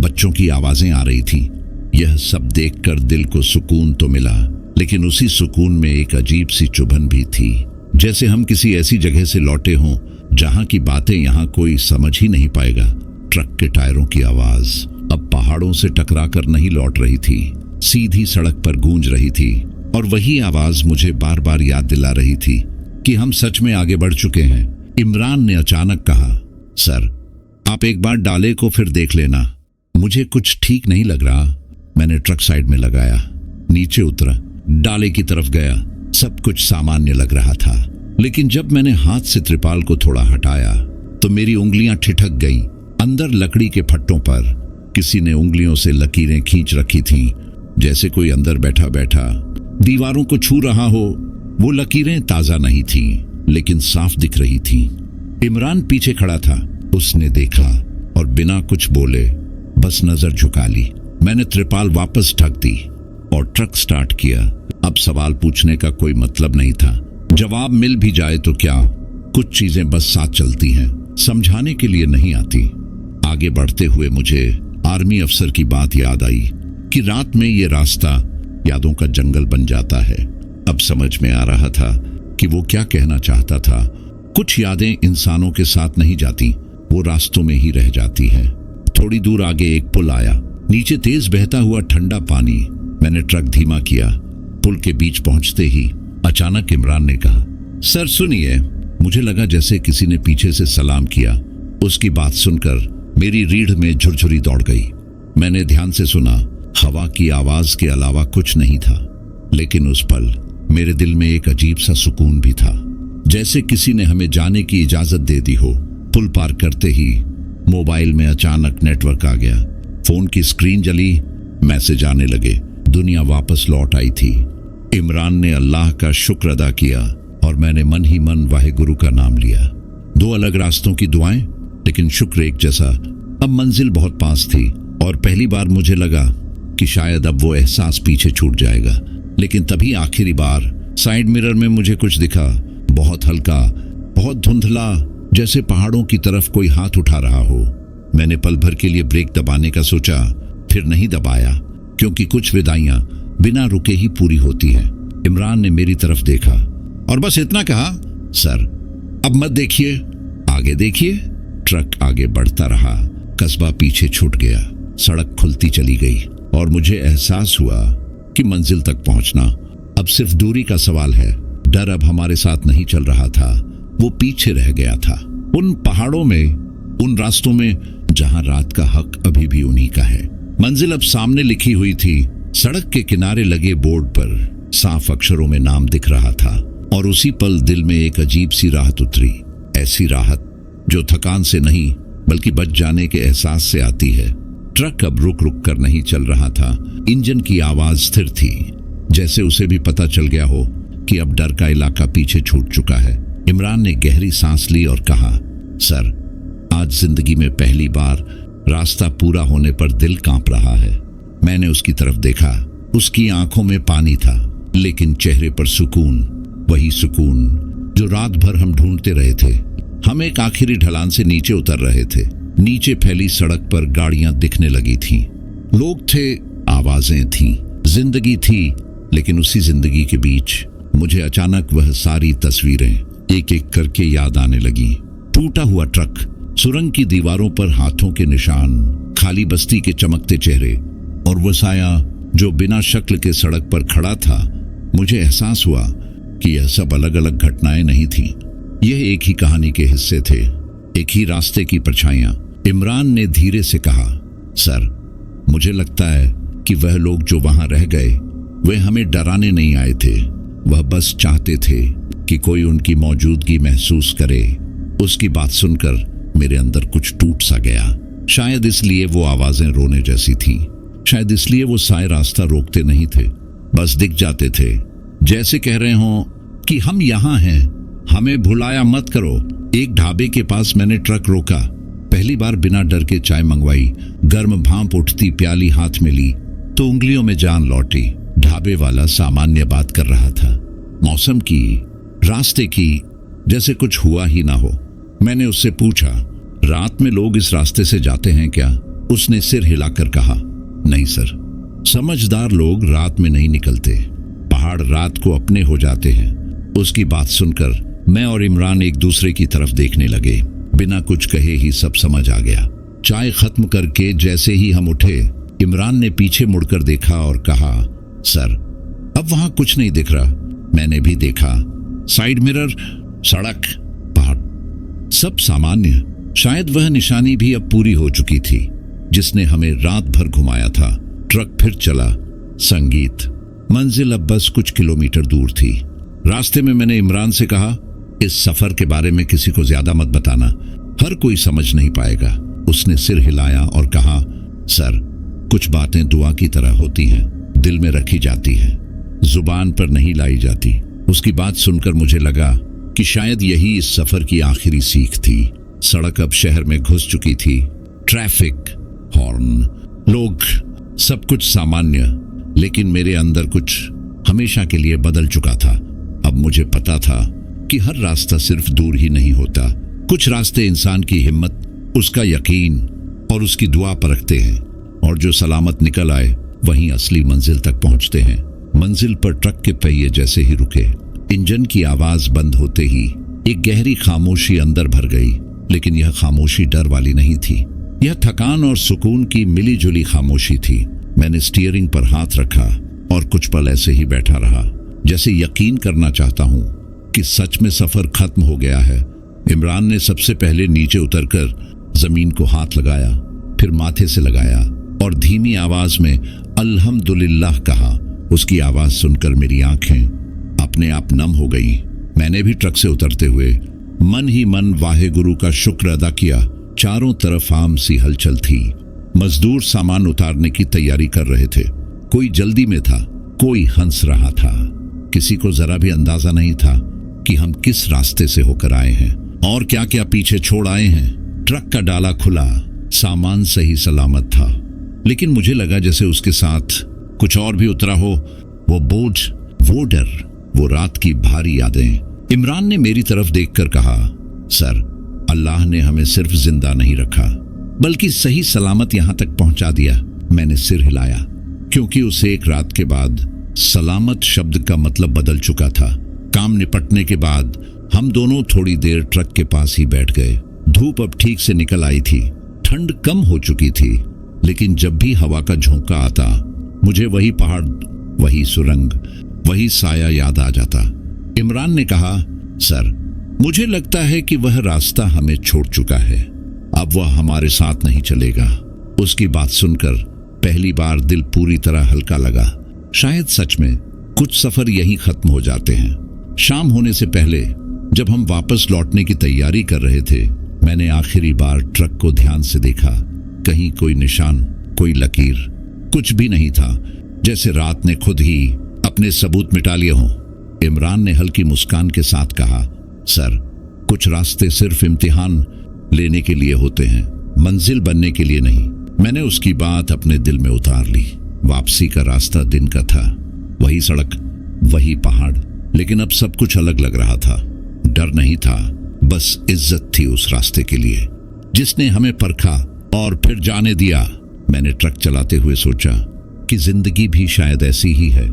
बच्चों की आवाजें आ रही थीं। यह सब देखकर दिल को सुकून तो मिला, लेकिन उसी सुकून में एक अजीब सी चुभन भी थी, जैसे हम किसी ऐसी जगह से लौटे हों जहां की बातें यहाँ कोई समझ ही नहीं पाएगा। ट्रक के टायरों की आवाज अब पहाड़ों से टकरा कर नहीं लौट रही थी, सीधी सड़क पर गूंज रही थी, और वही आवाज मुझे बार बार याद दिला रही थी कि हम सच में आगे बढ़ चुके हैं। इमरान ने अचानक कहा, सर, आप एक बार डाले को फिर देख लेना, मुझे कुछ ठीक नहीं लग रहा। मैंने ट्रक साइड में लगाया, नीचे उतरा, डाले की तरफ गया। सब कुछ सामान्य लग रहा था, लेकिन जब मैंने हाथ से त्रिपाल को थोड़ा हटाया तो मेरी उंगलियां ठिठक गईं। अंदर लकड़ी के फट्टों पर किसी ने उंगलियों से लकीरें खींच रखी थीं, जैसे कोई अंदर बैठा बैठा दीवारों को छू रहा हो। वो लकीरें ताजा नहीं थीं, लेकिन साफ दिख रही थीं। इमरान पीछे खड़ा था। उसने देखा और बिना कुछ बोले बस नजर झुका ली। मैंने त्रिपाल वापस ढक दी और ट्रक स्टार्ट किया। अब सवाल पूछने का कोई मतलब नहीं था। जवाब मिल भी जाए तो क्या, कुछ चीजें बस साथ चलती हैं, समझाने के लिए नहीं आती। आगे बढ़ते हुए मुझे आर्मी अफसर की बात याद आई कि रात में ये रास्ता यादों का जंगल बन जाता है। अब समझ में आ रहा था कि वो क्या कहना चाहता था। कुछ यादें इंसानों के साथ नहीं जाती, वो रास्तों में ही रह जाती हैं। थोड़ी दूर आगे एक पुल आया, नीचे तेज बहता हुआ ठंडा पानी। मैंने ट्रक धीमा किया। पुल के बीच पहुंचते ही अचानक इमरान ने कहा, सर सुनिए। मुझे लगा जैसे किसी ने पीछे से सलाम किया। उसकी बात सुनकर मेरी रीढ़ में झुरझुरी दौड़ गई। मैंने ध्यान से सुना। हवा की आवाज के अलावा कुछ नहीं था, लेकिन उस पल मेरे दिल में एक अजीब सा सुकून भी था, जैसे किसी ने हमें जाने की इजाजत दे दी हो। पुल पार करते ही मोबाइल में अचानक नेटवर्क आ गया। फोन की स्क्रीन जली, मैसेज आने लगे। दुनिया वापस लौट आई थी। इमरान ने अल्लाह का शुक्र अदा किया और मैंने मन ही मन वाहेगुरु का नाम लिया। दो अलग रास्तों की दुआएं, लेकिन शुक्र एक जैसा। अब मंजिल बहुत पास थी और पहली बार मुझे लगा कि शायद अब वो एहसास पीछे छूट जाएगा। लेकिन तभी आखिरी बार साइड मिरर में मुझे कुछ दिखा, बहुत हल्का, बहुत धुंधला, जैसे पहाड़ों की तरफ कोई हाथ उठा रहा हो। मैंने पल भर के लिए ब्रेक दबाने का सोचा, फिर नहीं दबाया, क्योंकि कुछ विदाइयां बिना रुके ही पूरी होती हैं। इमरान ने मेरी तरफ देखा और बस इतना कहा, सर अब मत देखिए, आगे देखिए। ट्रक आगे बढ़ता रहा। कस्बा पीछे छूट गया। सड़क खुलती चली गई और मुझे एहसास हुआ कि मंजिल तक पहुंचना अब सिर्फ दूरी का सवाल है। डर अब हमारे साथ नहीं चल रहा था, वो पीछे रह गया था। उन पहाड़ों में, उन रास्तों में जहां रात का हक अभी भी उन्हीं का है। मंजिल अब सामने लिखी हुई थी। सड़क के किनारे लगे बोर्ड पर साफ अक्षरों में नाम दिख रहा था और उसी पल दिल में एक अजीब सी राहत उतरी। ऐसी राहत जो थकान से नहीं बल्कि बच जाने के एहसास से आती है। ट्रक अब रुक रुक कर नहीं चल रहा था। इंजन की आवाज स्थिर थी, जैसे उसे भी पता चल गया हो कि अब डर का इलाका पीछे छूट चुका है। इमरान ने गहरी सांस ली और कहा, सर आज जिंदगी में पहली बार रास्ता पूरा होने पर दिल कांप रहा है। मैंने उसकी तरफ देखा। उसकी आंखों में पानी था, लेकिन चेहरे पर सुकून, वही सुकून जो रात भर हम ढूंढते रहे थे। हम एक आखिरी ढलान से नीचे उतर रहे थे। नीचे फैली सड़क पर गाड़ियां दिखने लगी थीं। लोग थे, आवाजें थीं, जिंदगी थी। लेकिन उसी जिंदगी के बीच मुझे अचानक वह सारी तस्वीरें एक एक करके याद आने लगी। टूटा हुआ ट्रक, सुरंग की दीवारों पर हाथों के निशान, खाली बस्ती के चमकते चेहरे और वो साया जो बिना शक्ल के सड़क पर खड़ा था। मुझे एहसास हुआ कि यह सब अलग अलग घटनाएं नहीं थीं, यह एक ही कहानी के हिस्से थे, एक ही रास्ते की परछाइयां। इमरान ने धीरे से कहा, सर मुझे लगता है कि वह लोग जो वहां रह गए वे हमें डराने नहीं आए थे। वह बस चाहते थे कि कोई उनकी मौजूदगी महसूस करे। उसकी बात सुनकर मेरे अंदर कुछ टूट सा गया। शायद इसलिए वो आवाजें रोने जैसी थीं, शायद इसलिए वो साए रास्ता रोकते नहीं थे, बस दिख जाते थे, जैसे कह रहे हों कि हम यहाँ हैं, हमें भुलाया मत करो। एक ढाबे के पास मैंने ट्रक रोका। पहली बार बिना डर के चाय मंगवाई। गर्म भांप उठती प्याली हाथ में ली तो उंगलियों में जान लौटी। ढाबे वाला सामान्य बात कर रहा था, मौसम की, रास्ते की, जैसे कुछ हुआ ही ना हो। मैंने उससे पूछा, रात में लोग इस रास्ते से जाते हैं क्या? उसने सिर हिलाकर कहा, नहीं सर, समझदार लोग रात में नहीं निकलते, पहाड़ रात को अपने हो जाते हैं। उसकी बात सुनकर मैं और इमरान एक दूसरे की तरफ देखने लगे। बिना कुछ कहे ही सब समझ आ गया। चाय खत्म करके जैसे ही हम उठे, इमरान ने पीछे मुड़कर देखा और कहा, सर अब वहां कुछ नहीं दिख रहा। मैंने भी देखा, साइड मिरर, सड़क, पहाड़, सब सामान्य। शायद वह निशानी भी अब पूरी हो चुकी थी जिसने हमें रात भर घुमाया था। ट्रक फिर चला। संगीत, मंजिल अब बस कुछ किलोमीटर दूर थी। रास्ते में मैंने इमरान से कहा, इस सफर के बारे में किसी को ज्यादा मत बताना, हर कोई समझ नहीं पाएगा। उसने सिर हिलाया और कहा, सर, कुछ बातें दुआ की तरह होती हैं, दिल में रखी जाती है, जुबान पर नहीं लाई जाती। उसकी बात सुनकर मुझे लगा कि शायद यही इस सफर की आखिरी सीख थी। सड़क अब शहर में घुस चुकी थी। ट्रैफिक, हॉर्न, लोग, सब कुछ सामान्य, लेकिन मेरे अंदर कुछ हमेशा के लिए बदल चुका था। अब मुझे पता था कि हर रास्ता सिर्फ दूर ही नहीं होता। कुछ रास्ते इंसान की हिम्मत, उसका यकीन और उसकी दुआ परखते हैं, और जो सलामत निकल आए वहीं असली मंजिल तक पहुंचते हैं। मंजिल पर ट्रक के पहिए जैसे ही रुके, इंजन की आवाज बंद होते ही एक गहरी खामोशी अंदर भर गई। लेकिन यह खामोशी डर वाली नहीं थी, यह थकान और सुकून की मिली जुली खामोशी थी। मैंने स्टीयरिंग पर हाथ रखा और कुछ पल ऐसे ही बैठा रहा, जैसे यकीन करना चाहता हूं कि सच में सफर खत्म हो गया है। इमरान ने सबसे पहले नीचे उतरकर जमीन को हाथ लगाया, फिर माथे से लगाया और धीमी आवाज में अल्हम्दुलिल्लाह कहा। उसकी आवाज सुनकर मेरी आंखें अपने आप नम हो गई। मैंने भी ट्रक से उतरते हुए मन ही मन वाहेगुरु का शुक्र अदा किया। चारों तरफ आम सी हलचल थी। मजदूर सामान उतारने की तैयारी कर रहे थे। कोई जल्दी में था, कोई हंस रहा था। किसी को जरा भी अंदाजा नहीं था कि हम किस रास्ते से होकर आए हैं और क्या क्या पीछे छोड़ आए हैं। ट्रक का डाला खुला, सामान सही सलामत था, लेकिन मुझे लगा जैसे उसके साथ कुछ और भी उतरा हो। वो बोझ, वो डर, वो रात की भारी यादें। इमरान ने मेरी तरफ देखकर कहा, सर, अल्लाह ने हमें सिर्फ जिंदा नहीं रखा, बल्कि सही सलामत यहां तक पहुंचा दिया। मैंने सिर हिलाया, क्योंकि उस एक रात के बाद सलामत शब्द का मतलब बदल चुका था। काम निपटने के बाद हम दोनों थोड़ी देर ट्रक के पास ही बैठ गए। धूप अब ठीक से निकल आई थी, ठंड कम हो चुकी थी, लेकिन जब भी हवा का झोंका आता मुझे वही पहाड़, वही सुरंग, वही साया याद आ जाता। इमरान ने कहा, सर, मुझे लगता है कि वह रास्ता हमें छोड़ चुका है, अब वह हमारे साथ नहीं चलेगा। उसकी बात सुनकर पहली बार दिल पूरी तरह हल्का लगा। शायद सच में कुछ सफर यहीं खत्म हो जाते हैं। शाम होने से पहले जब हम वापस लौटने की तैयारी कर रहे थे, मैंने आखिरी बार ट्रक को ध्यान से देखा। कहीं कोई निशान, कोई लकीर, कुछ भी नहीं था, जैसे रात ने खुद ही अपने सबूत मिटा लिए हों। इमरान ने हल्की मुस्कान के साथ कहा, सर, कुछ रास्ते सिर्फ इम्तिहान लेने के लिए होते हैं, मंजिल बनने के लिए नहीं। मैंने उसकी बात अपने दिल में उतार ली। वापसी का रास्ता दिन का था, वही सड़क, वही पहाड़, लेकिन अब सब कुछ अलग लग रहा था। डर नहीं था, बस इज्जत थी उस रास्ते के लिए जिसने हमें परखा और फिर जाने दिया। मैंने ट्रक चलाते हुए सोचा कि जिंदगी भी शायद ऐसी ही है।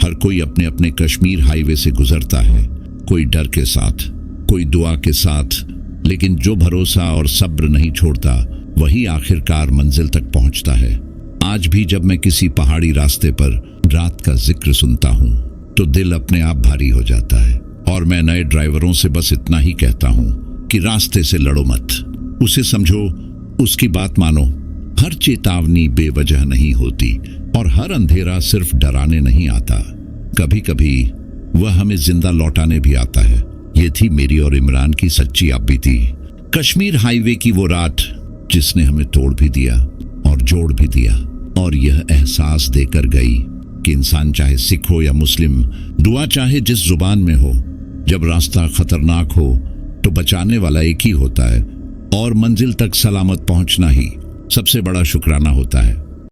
हर कोई अपने अपने कश्मीर हाईवे से गुजरता है, कोई डर के साथ, कोई दुआ के साथ, लेकिन जो भरोसा और सब्र नहीं छोड़ता वही आखिरकार मंजिल तक पहुंचता है। आज भी जब मैं किसी पहाड़ी रास्ते पर रात का जिक्र सुनता हूं तो दिल अपने आप भारी हो जाता है। और मैं नए ड्राइवरों से बस इतना ही कहता हूं कि रास्ते से लड़ो मत, उसे समझो, उसकी बात मानो। हर चेतावनी बेवजह नहीं होती और हर अंधेरा सिर्फ डराने नहीं आता, कभी कभी वह हमें जिंदा लौटाने भी आता है। ये थी मेरी और इमरान की सच्ची आपबीती। कश्मीर हाईवे की वो रात जिसने हमें तोड़ भी दिया और जोड़ भी दिया, और यह एहसास देकर गई कि इंसान चाहे सिख हो या मुस्लिम, दुआ चाहे जिस जुबान में हो, जब रास्ता खतरनाक हो तो बचाने वाला एक ही होता है, और मंजिल तक सलामत पहुंचना ही सबसे बड़ा शुक्राना होता है।